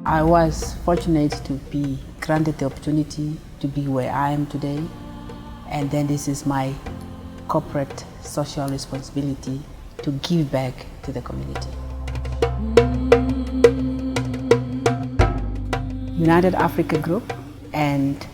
I was fortunate to be granted the opportunity to be where I am today, and then this is my corporate social responsibility to give back to the community. United Africa Group and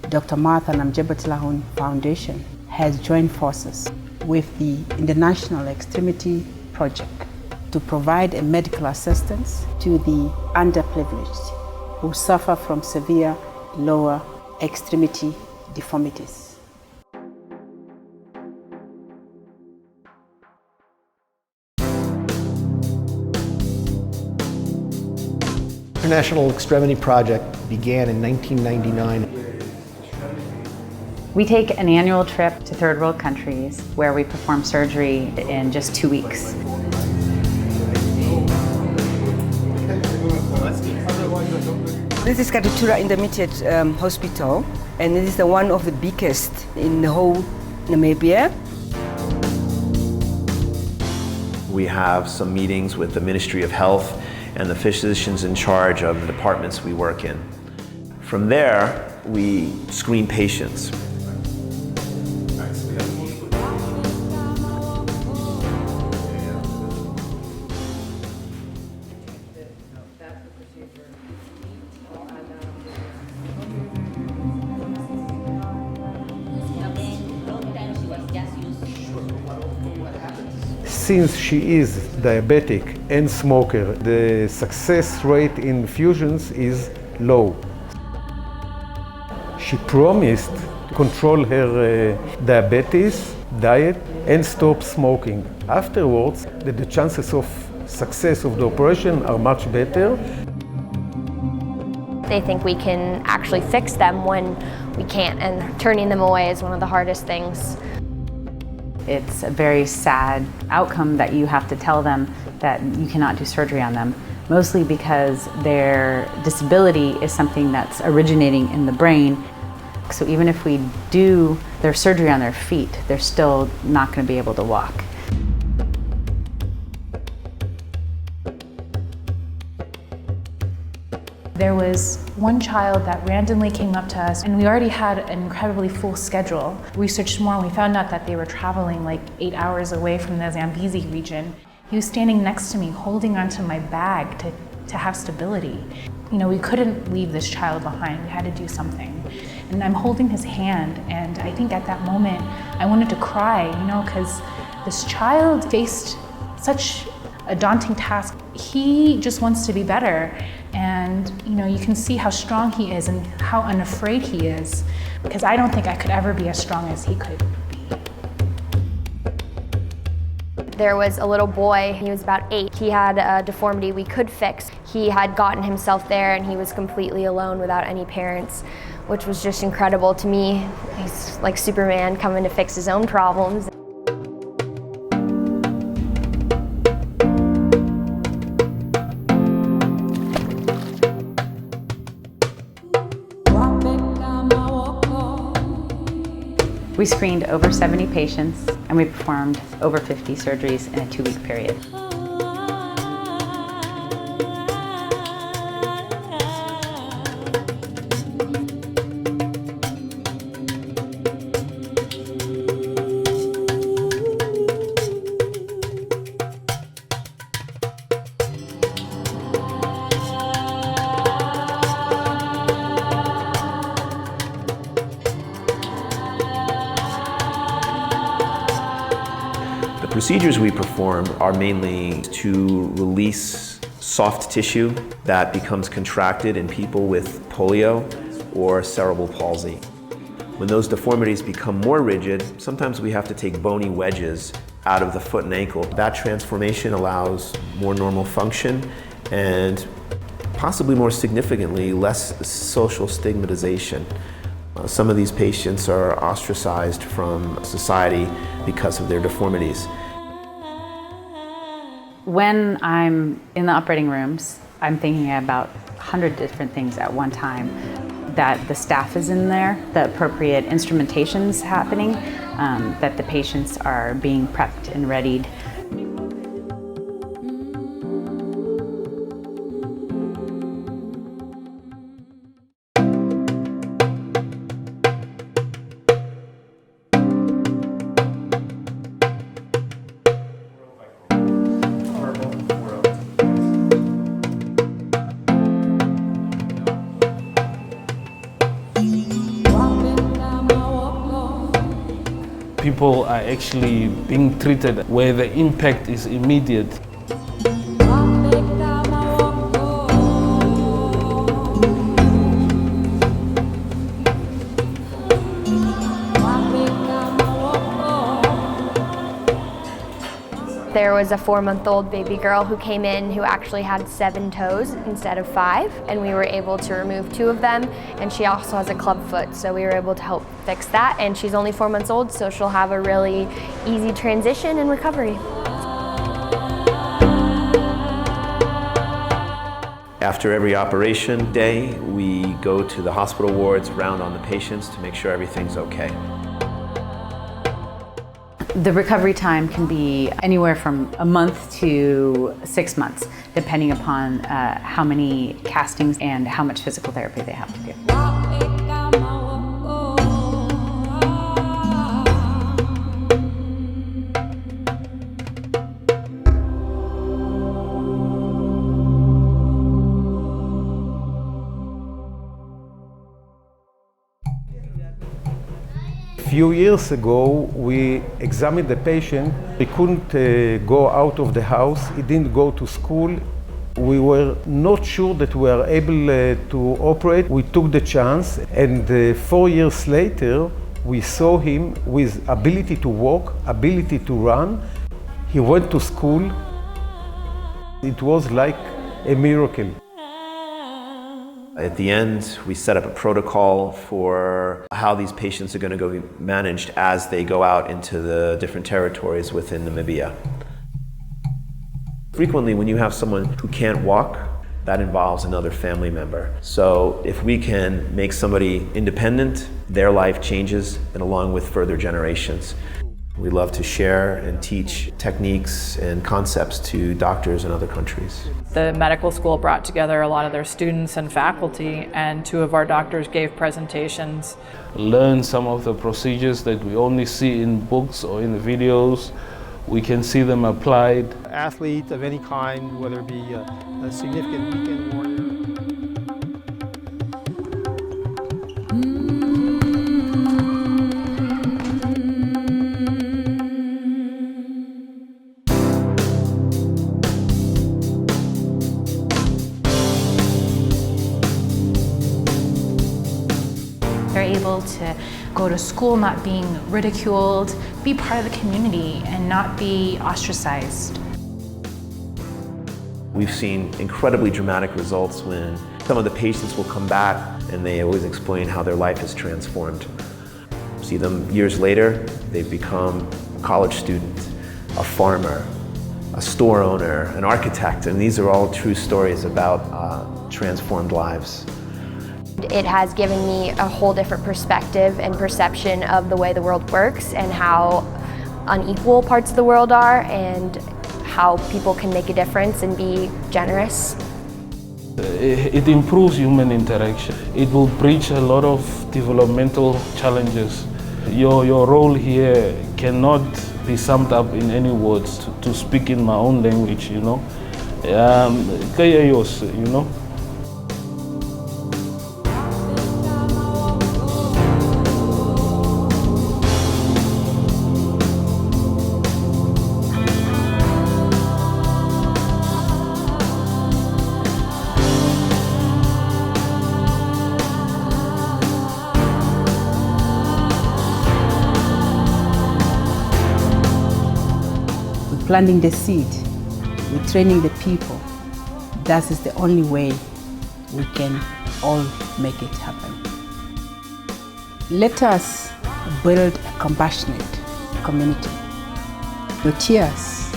Dr. Martha Namjebatilahun Foundation has joined forces with the International Extremity Project to provide a medical assistance to the underprivileged who suffer from severe lower extremity deformities. International Extremity Project began in 1999. We take an annual trip to third world countries where we perform surgery in just 2 weeks. This is Katutura Intermediate Hospital, and it is the one of the biggest in the whole Namibia. We have some meetings with the Ministry of Health and the physicians in charge of the departments we work in. From there, we screen patients. Since she is diabetic and smoker, the success rate in fusions is low. She promised to control her diabetes, diet, and stop smoking. Afterwards, the chances of success of the operation are much better. They think we can actually fix them when we can't, and turning them away is one of the hardest things. It's a very sad outcome that you have to tell them that you cannot do surgery on them, mostly because their disability is something that's originating in the brain. So even if we do their surgery on their feet, they're still not going to be able to walk. There was one child that randomly came up to us, and we already had an incredibly full schedule. We researched more and we found out that they were traveling like 8 hours away from the Zambezi region. He was standing next to me holding onto my bag to have stability. You know, we couldn't leave this child behind, we had to do something. And I'm holding his hand, and I think at that moment I wanted to cry, you know, because this child faced such a daunting task. He just wants to be better. And you know, you can see how strong he is and how unafraid he is, because I don't think I could ever be as strong as he could be. There was a little boy, he was about 8. He had a deformity we could fix. He had gotten himself there and he was completely alone without any parents, which was just incredible to me. He's like Superman coming to fix his own problems. We screened over 70 patients and we performed over 50 surgeries in a 2-week period. The procedures we perform are mainly to release soft tissue that becomes contracted in people with polio or cerebral palsy. When those deformities become more rigid, sometimes we have to take bony wedges out of the foot and ankle. That transformation allows more normal function and possibly more significantly, less social stigmatization. Some of these patients are ostracized from society because of their deformities. When I'm in the operating rooms, I'm thinking about 100 different things at one time. That the staff is in there, the appropriate instrumentation's happening, that the patients are being prepped and readied. people are actually being treated where the impact is immediate. There was a 4-month-old baby girl who came in who actually had 7 toes instead of 5, and we were able to remove 2 of them, and she also has a club foot, so we were able to help fix that, and she's only 4 months old, so she'll have a really easy transition and recovery. After every operation day, we go to the hospital wards, round on the patients to make sure everything's okay. The recovery time can be anywhere from a month to 6 months, depending upon how many castings and how much physical therapy they have to do. A few years ago, we examined the patient. He couldn't go out of the house. He didn't go to school. We were not sure that we were able to operate. We took the chance, and 4 years later, we saw him with ability to walk, ability to run. He went to school. It was like a miracle. At the end, we set up a protocol for how these patients are going to go be managed as they go out into the different territories within Namibia. Frequently, when you have someone who can't walk, that involves another family member. So if we can make somebody independent, their life changes, and along with further generations. We love to share and teach techniques and concepts to doctors in other countries. The medical school brought together a lot of their students and faculty, and 2 of our doctors gave presentations. Learn some of the procedures that we only see in books or in the videos. We can see them applied. Athlete of any kind, whether it be a significant weekend warrior. They're able to go to school not being ridiculed, be part of the community, and not be ostracized. We've seen incredibly dramatic results when some of the patients will come back and they always explain how their life is transformed. See them years later, they've become a college student, a farmer, a store owner, an architect, and these are all true stories about transformed lives. It has given me a whole different perspective and perception of the way the world works and how unequal parts of the world are and how people can make a difference and be generous. It improves human interaction. It will bridge a lot of developmental challenges. Your role here cannot be summed up in any words. To speak in my own language, you know. You know. Planting the seed, we're training the people. That is the only way we can all make it happen. Let us build a compassionate community. Your tears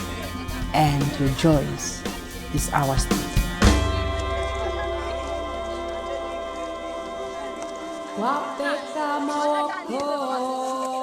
and your joys is ours. Wapeka mawako